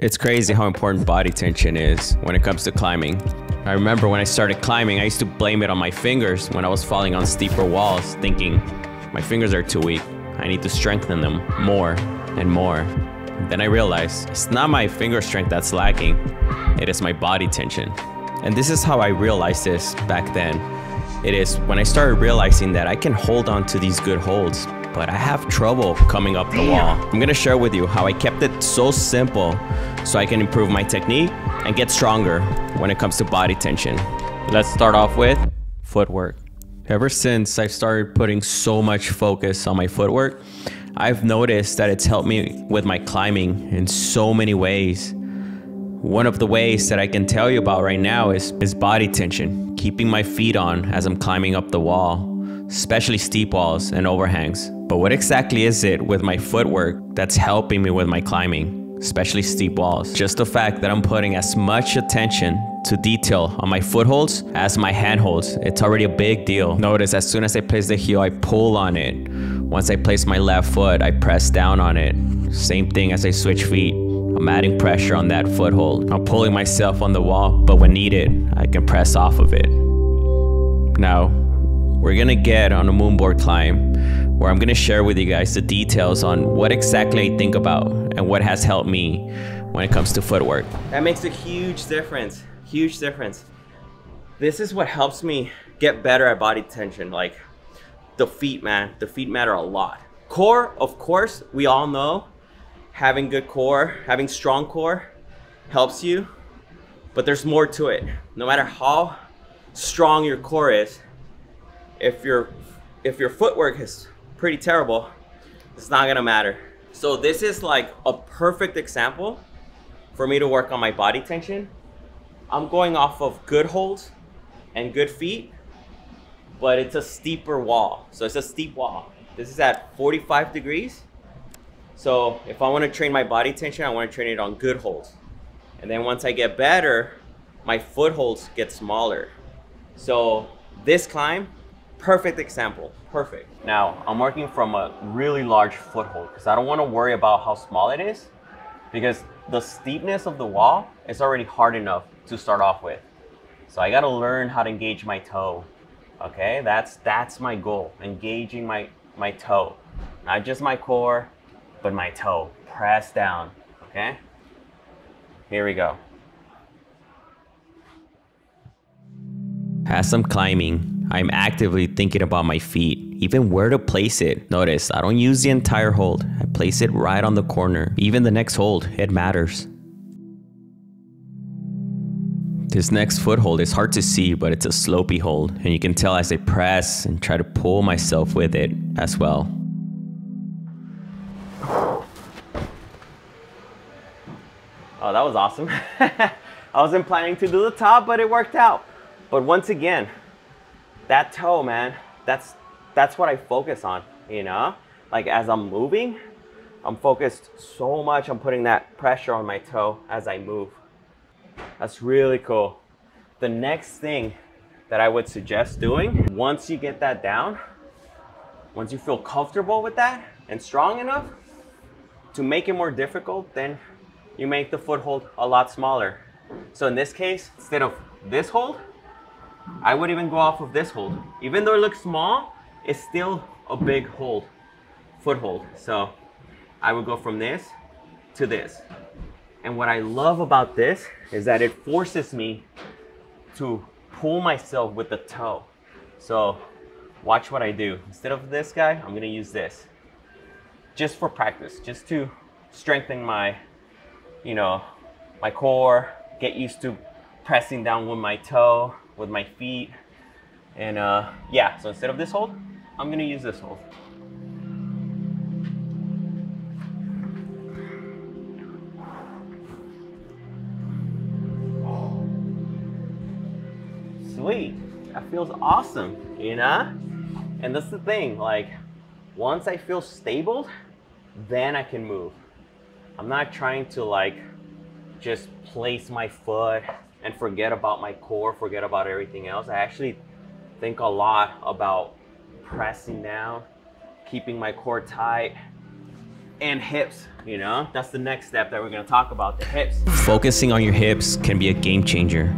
It's crazy how important body tension is when it comes to climbing. I remember when I started climbing, I used to blame it on my fingers when I was falling on steeper walls, thinking, my fingers are too weak. I need to strengthen them more and more. Then I realized it's not my finger strength that's lacking, it is my body tension. And this is how I realized this back then. It is when I started realizing that I can hold on to these good holds, but I have trouble coming up the wall. I'm gonna share with you how I kept it so simple so I can improve my technique and get stronger when it comes to body tension. Let's start off with footwork. Ever since I've started putting so much focus on my footwork, I've noticed that it's helped me with my climbing in so many ways. One of the ways that I can tell you about right now is body tension, keeping my feet on as I'm climbing up the wall, especially steep walls and overhangs. But what exactly is it with my footwork that's helping me with my climbing, especially steep walls? Just the fact that I'm putting as much attention to detail on my footholds as my handholds. It's already a big deal. Notice as soon as I place the heel, I pull on it. Once I place my left foot, I press down on it. Same thing as I switch feet. I'm adding pressure on that foothold. I'm pulling myself on the wall, but when needed, I can press off of it. Now, we're gonna get on a moonboard climb where I'm gonna share with you guys the details on what exactly I think about and what has helped me when it comes to footwork. That makes a huge difference, huge difference. This is what helps me get better at body tension. Like the feet, man, the feet matter a lot. Core, of course, we all know having good core, having strong core helps you, but there's more to it. No matter how strong your core is, if your footwork is pretty terrible, it's not gonna matter. So this is like a perfect example for me to work on my body tension. I'm going off of good holds and good feet, but it's a steeper wall. So it's a steep wall. This is at 45 degrees. So if I want to train my body tension, I want to train it on good holds. And then once I get better, my footholds get smaller. So this climb, perfect example, perfect. Now I'm working from a really large foothold because I don't want to worry about how small it is, because the steepness of the wall is already hard enough to start off with. So I got to learn how to engage my toe. Okay, that's my goal, engaging my toe, not just my core, but my toe. Press down, okay? Here we go. As I'm climbing, I'm actively thinking about my feet, even where to place it. Notice, I don't use the entire hold. I place it right on the corner. Even the next hold, it matters. This next foothold is hard to see, but it's a slopey hold, and you can tell as I press and try to pull myself with it as well. Oh, that was awesome. I wasn't planning to do the top, but it worked out. But once again, that toe, man, that's what I focus on, you know? Like as I'm moving, I'm focused so much on putting that pressure on my toe as I move. That's really cool. The next thing that I would suggest doing, once you get that down, once you feel comfortable with that and strong enough, to make it more difficult, then you make the foothold a lot smaller. So in this case, instead of this hold, I would even go off of this hold. Even though it looks small, it's still a big hold, foothold. So I would go from this to this. And what I love about this is that it forces me to pull myself with the toe. So watch what I do. Instead of this guy, I'm gonna use this. Just for practice, just to strengthen my, you know, my core, get used to pressing down with my toe, with my feet. And yeah, so instead of this hold, I'm gonna use this hold. Sweet, that feels awesome, you know? And that's the thing, like, once I feel stable, then I can move. I'm not trying to like just place my foot and forget about my core, forget about everything else. I actually think a lot about pressing down, keeping my core tight, and hips. You know, that's the next step that we're gonna talk about, the hips. Focusing on your hips can be a game changer.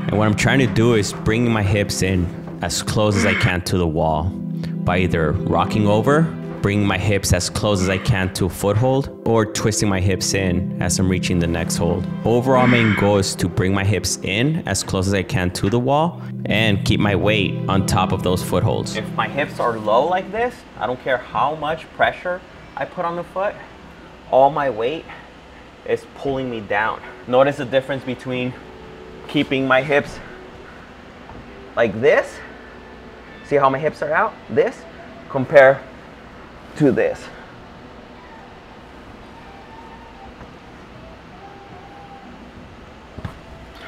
And what I'm trying to do is bring my hips in as close as I can to the wall by either rocking over, bringing my hips as close as I can to a foothold, or twisting my hips in as I'm reaching the next hold. Overall main goal is to bring my hips in as close as I can to the wall and keep my weight on top of those footholds. If my hips are low like this, I don't care how much pressure I put on the foot, all my weight is pulling me down. Notice the difference between keeping my hips like this. See how my hips are out? This compare to this.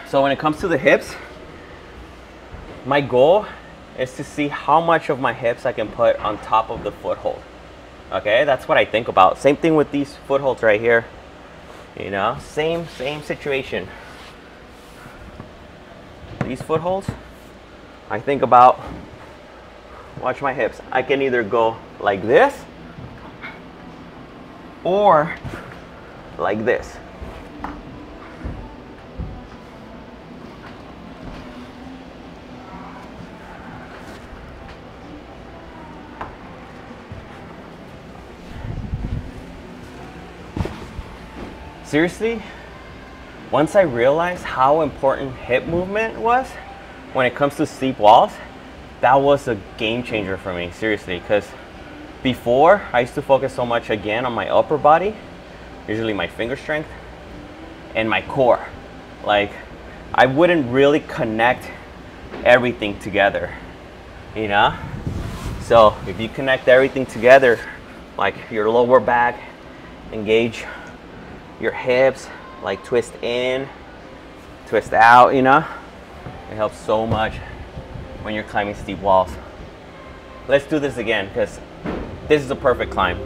So when it comes to the hips, my goal is to see how much of my hips I can put on top of the foothold. Okay, that's what I think about. Same thing with these footholds right here. You know, same situation. These footholds, I think about, watch my hips. I can either go like this or like this. Seriously, once I realized how important hip movement was when it comes to steep walls, that was a game changer for me, seriously, because before I used to focus so much again on my upper body, usually my finger strength and my core. Like, I wouldn't really connect everything together, you know? So if you connect everything together, like your lower back, engage your hips, like twist in, twist out, you know? It helps so much when you're climbing steep walls. Let's do this again, because this is a perfect climb.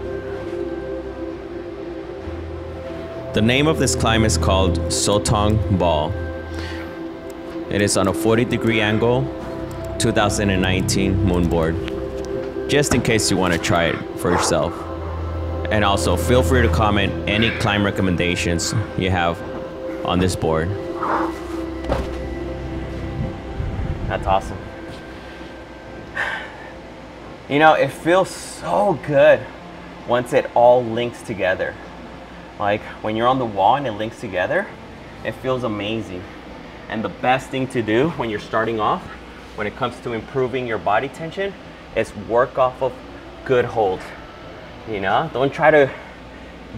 The name of this climb is called Sotong Ball. It is on a 40-degree angle, 2019 moonboard. Just in case you want to try it for yourself. And also, feel free to comment any climb recommendations you have on this board. That's awesome. You know, it feels so good once it all links together. Like, when you're on the wall and it links together, it feels amazing. And the best thing to do when you're starting off, when it comes to improving your body tension, is work off of good holds. You know, don't try to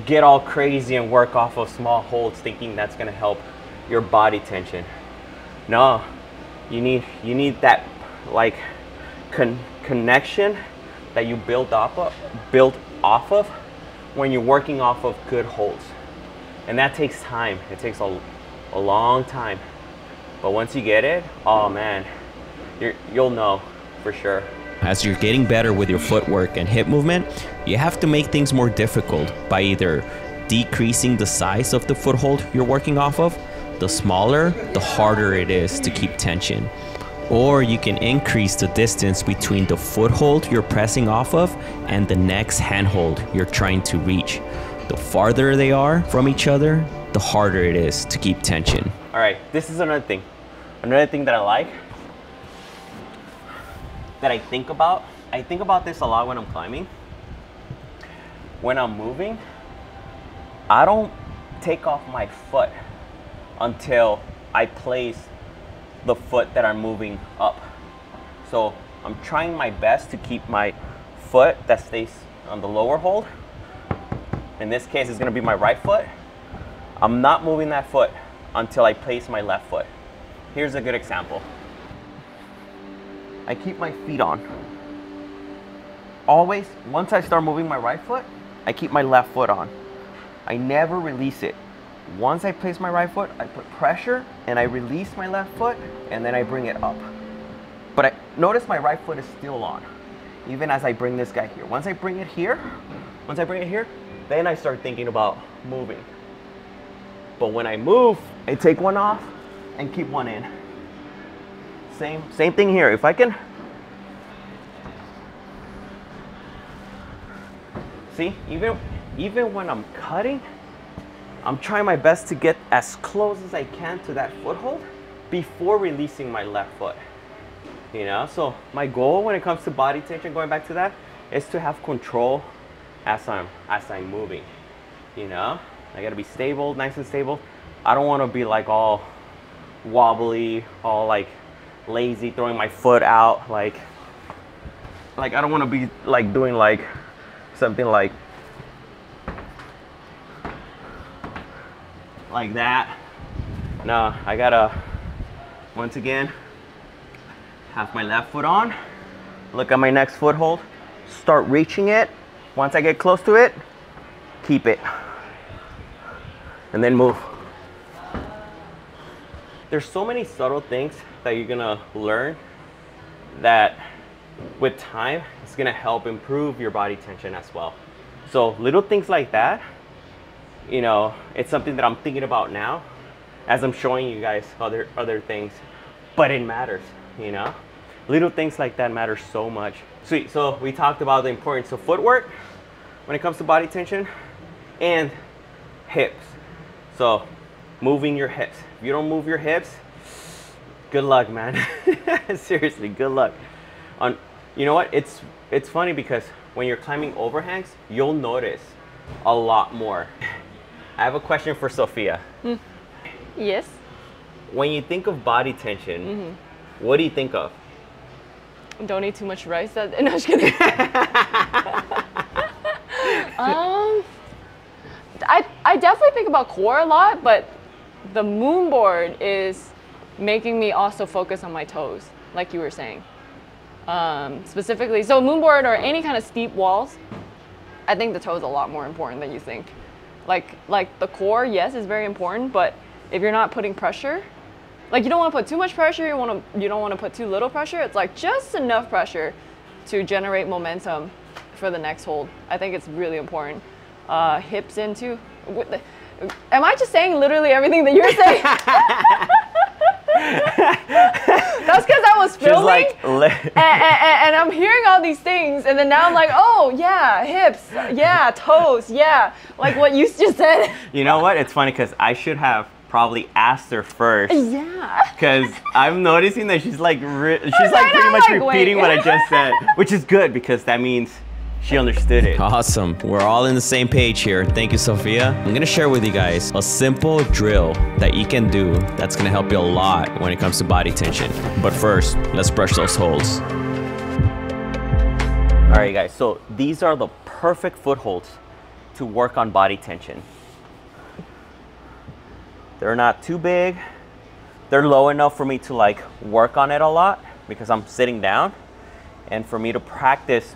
get all crazy and work off of small holds thinking that's gonna help your body tension. No, you need that like connection that you build off of when you're working off of good holds. And that takes time. It takes a long time. But once you get it, oh man, you'll know for sure. As you're getting better with your footwork and hip movement, you have to make things more difficult by either decreasing the size of the foothold you're working off of. The smaller, the harder it is to keep tension. Or you can increase the distance between the foothold you're pressing off of and the next handhold you're trying to reach. The farther they are from each other, the harder it is to keep tension. All right, this is another thing. Another thing that I like, that I think about this a lot when I'm climbing. When I'm moving, I don't take off my foot until I place the foot that I'm moving up. So I'm trying my best to keep my foot that stays on the lower hold. In this case, it's gonna be my right foot. I'm not moving that foot until I place my left foot. Here's a good example. I keep my feet on. Always, once I start moving my right foot, I keep my left foot on. I never release it. Once I place my right foot, I put pressure and I release my left foot and then I bring it up. But notice my right foot is still on, even as I bring this guy here. Once I bring it here, then I start thinking about moving. But when I move, I take one off and keep one in. Same thing here. If I can, see, even when I'm cutting, I'm trying my best to get as close as I can to that foothold before releasing my left foot. You know, so my goal when it comes to body tension, going back to that, is to have control as I'm moving. You know, I gotta be stable, nice and stable. I don't want to be like all wobbly, all like lazy, throwing my foot out. Like I don't want to be like doing like something like that. No, I gotta, once again, have my left foot on, look at my next foothold, start reaching it. Once I get close to it, keep it, and then move. There's so many subtle things that you're gonna learn that with time, it's gonna help improve your body tension as well. So little things like that, you know, it's something that I'm thinking about now as I'm showing you guys other things, but it matters, you know? Little things like that matter so much. Sweet, so we talked about the importance of footwork when it comes to body tension and hips. So moving your hips. If you don't move your hips, good luck, man. Seriously, good luck. You know what? It's funny because when you're climbing overhangs, you'll notice a lot more. I have a question for Sophia. Yes. When you think of body tension, what do you think of? Don't eat too much rice. No, I'm just kidding. I definitely think about core a lot, but the moon board is making me also focus on my toes, like you were saying. Specifically, so moon board or any kind of steep walls, I think the toe is a lot more important than you think. Like the core, yes, is very important, but if you're not putting pressure, like you don't want to put too much pressure, you don't want to put too little pressure. It's like just enough pressure to generate momentum for the next hold. I think it's really important. Hips in too. Am I just saying literally everything that you're saying? That's because I was filming, like, and I'm hearing all these things, and then now I'm like, oh yeah, hips, yeah, toes, yeah, like what you just said. You know what? It's funny because I should have probably asked her first. Yeah. Because I'm noticing that she's like pretty much repeating what I just said, which is good because that means she understood it. Awesome. We're all in the same page here. Thank you, Sophia. I'm gonna share with you guys a simple drill that you can do that's gonna help you a lot when it comes to body tension. But first, let's brush those holes. All right, guys, so these are the perfect footholds to work on body tension. They're not too big. They're low enough for me to like work on it a lot because I'm sitting down, and for me to practice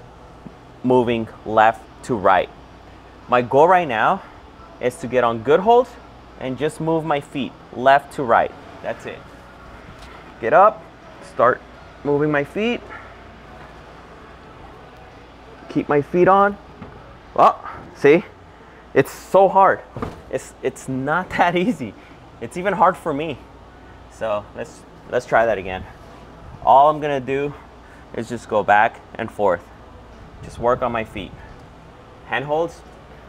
moving left to right. My goal right now is to get on good holds and just move my feet left to right. That's it. Get up, start moving my feet. Keep my feet on. Well, see, it's so hard. It's not that easy. It's even hard for me. So let's try that again. All I'm gonna do is just go back and forth. Just work on my feet. Handholds,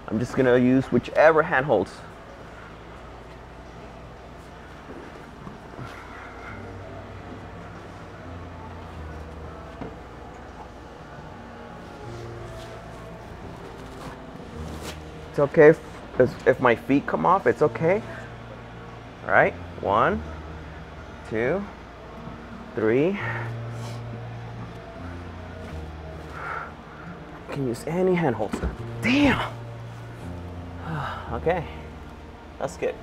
I'm just gonna use whichever handholds. It's okay if my feet come off, it's okay. All right, 1, 2, 3. Can use any handholds. Damn. Okay, that's good.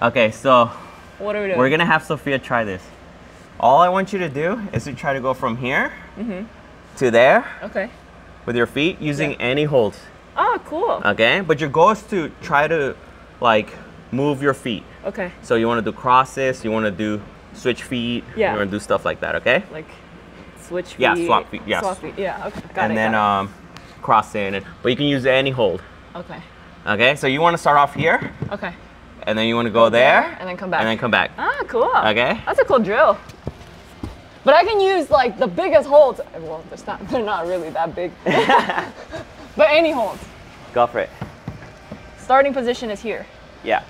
Okay, so what are we doing? We're gonna have Sophia try this. All I want you to do is to try to go from here to there. Okay. With your feet using any holds. Oh, cool. Okay, but your goal is to try to like move your feet. Okay. So you want to do crosses, you want to do switch feet, you want to do stuff like that, okay? Like switch feet. Yeah, swap feet, yes. Swap feet, yeah, okay, got and it. And then cross in, but you can use any hold. Okay. Okay, so you want to start off here. Okay. And then you want to go there. And then come back. And then come back. Ah, cool. Okay. That's a cool drill. But I can use like the biggest holds. Well, they're not really that big. But any holds. Go for it. Starting position is here. Yeah.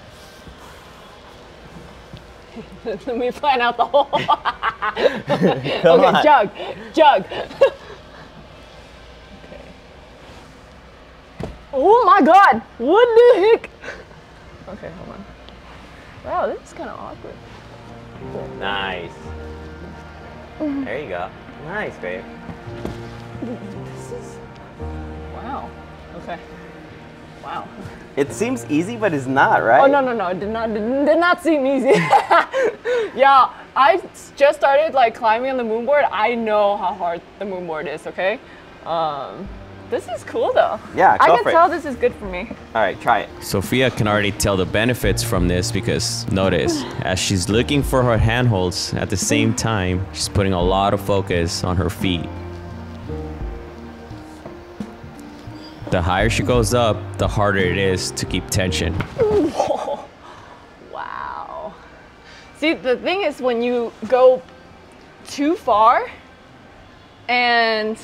Let me plan out the hole. Come Okay, on. jug. Okay. Oh my God, what the heck? Okay, hold on. Wow, this is kind of awkward. Nice. There you go. Nice, babe. This is, wow, okay. Wow. It seems easy, but it's not, right? Oh, no, it did not seem easy. Yeah, I just started like climbing on the moon board. I know how hard the moon board is, okay? This is cool though. Yeah, I go can for it. tell this is good for me. All right, try it. Sophia can already tell the benefits from this because notice, as she's looking for her handholds, at the same time, she's putting a lot of focus on her feet. The higher she goes up, the harder it is to keep tension. Whoa. Wow. See, the thing is when you go too far and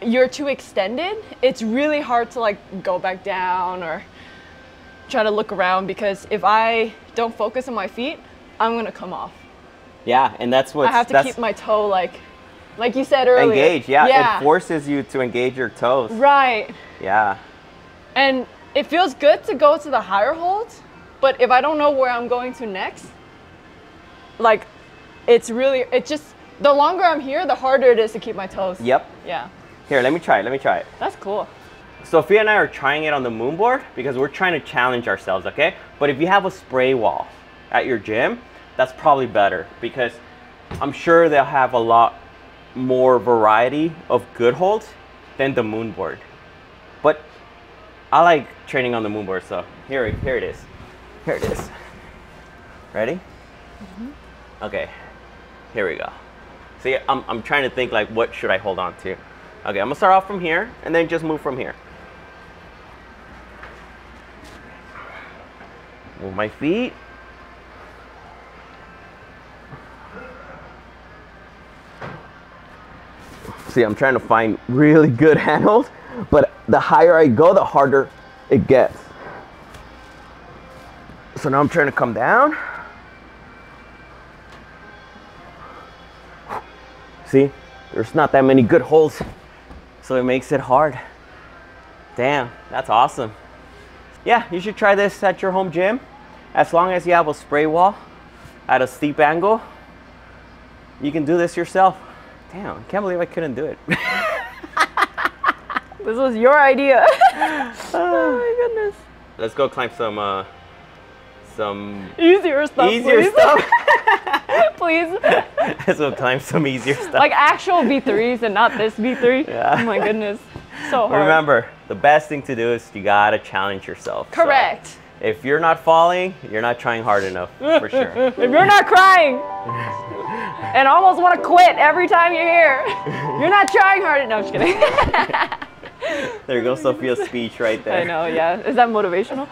you're too extended, it's really hard to like go back down or try to look around, because if I don't focus on my feet, I'm gonna come off. Yeah, and that's what I have to keep my toe like you said earlier. engaged. Yeah, Yeah. it forces you to engage your toes. Right. Yeah. And it feels good to go to the higher holds, but if I don't know where I'm going to next, like it's just, the longer I'm here, the harder it is to keep my toes. Yep. Yeah. Here, let me try it. That's cool. Sophia and I are trying it on the moon board because we're trying to challenge ourselves, okay? But if you have a spray wall at your gym, that's probably better, because I'm sure they'll have a lot more variety of good holds than the moon board. But I like training on the moon board, so here it is. Here it is. Ready? Okay, here we go. See, I'm trying to think like, what should I hold on to? Okay, I'm gonna start off from here and then just move from here. Move my feet. See, I'm trying to find really good handholds, but the higher I go, the harder it gets. So now I'm trying to come down. See, there's not that many good holds, so it makes it hard. Damn, that's awesome. Yeah, you should try this at your home gym. As long as you have a spray wall at a steep angle, you can do this yourself. Damn, I can't believe I couldn't do it. This was your idea. Oh my goodness. Let's go climb some Easier stuff, easier please. stuff. Please. Let's go climb some easier stuff. Like actual V3s and not this V3. Yeah. Oh my goodness. So hard. Remember, the best thing to do is you gotta challenge yourself. So Correct. if you're not falling, you're not trying hard enough, for sure. If you're not crying and almost want to quit every time you're here, you're not trying hard enough. No, I'm just kidding. There goes Sophia's speech right there. I know, yeah. Is that motivational?